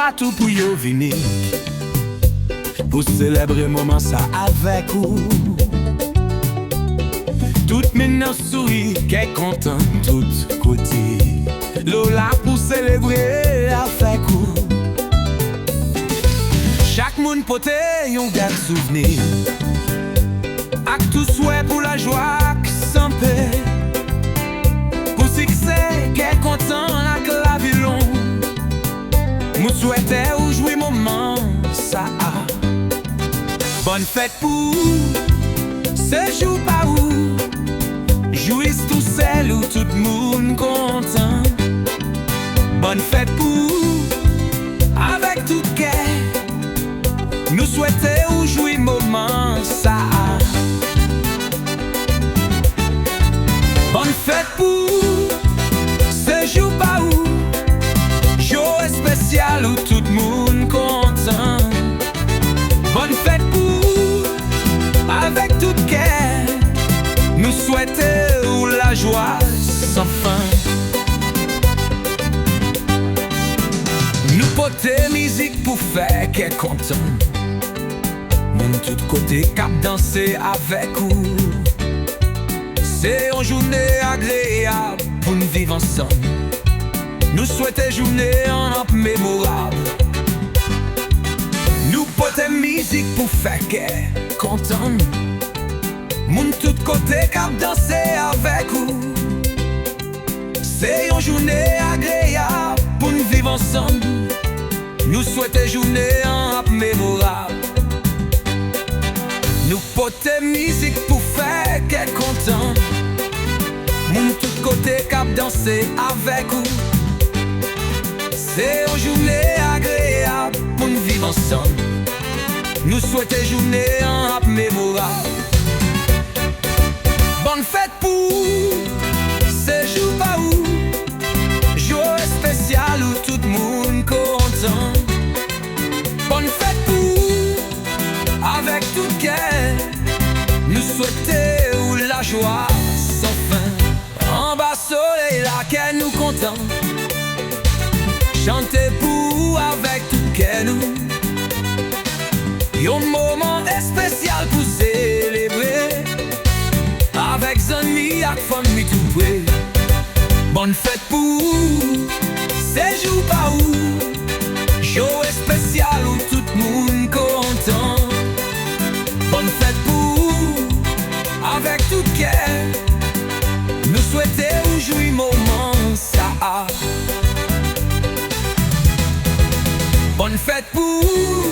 partout pour yo venir pour célébrer moment ça avec vous. Tout maintenant sourit, qu'est content tout côté. Lola pour célébrer avec vous. Chaque monde pote yon garde souvenir. Ak tout souhait pour la joie qui s'en paix. Pour succès, qu'est content avec la vie longue. Mou souhaite ou jouer moment ça. Bonne fête pour ce jour pas où jouisse tout seul ou tout le monde content. Bonne fête pour avec tout cœur. Nous souhaitons ou jouir moment ça. Bonne fête pour ce jour pas où jour spécial où tout le monde content. Bonne fête pour avec tout cœur. Nous souhaitons la joie sans fin. Nous portons musique pour faire qu'elle content. Mon tout côté cap danser avec vous. C'est une journée agréable pour nous vivre ensemble. Nous souhaitons journée en mémorable. Nous portons musique pour faire qu'elle content. Moun tout côté cap danser avec vous. C'est une journée agréable pour nous vivre ensemble. Nous souhaitons journée en mémorable. Nous portons musique pour faire qu'elle content. Moun tout côté cap danser avec vous. C'est une journée agréable pour nous vivre ensemble. Nous souhaitons journée en mémorable. Bonne fête pour ce jour pas où jour spécial où tout le monde content. Bonne fête pour avec tout cœur. Nous souhaitons la joie sans fin. En bas soleil laquelle nous content. Chantez pour avec tout cœur nous. Yon moment spécial pour célébrer. Avec amis ak famille tout près. Bonne fête pour ces jours pas où jour spécial où tout le monde content. Bonne fête pour avec tout cœur. Nous souhaitons jouir moment ça. Bonne fête pour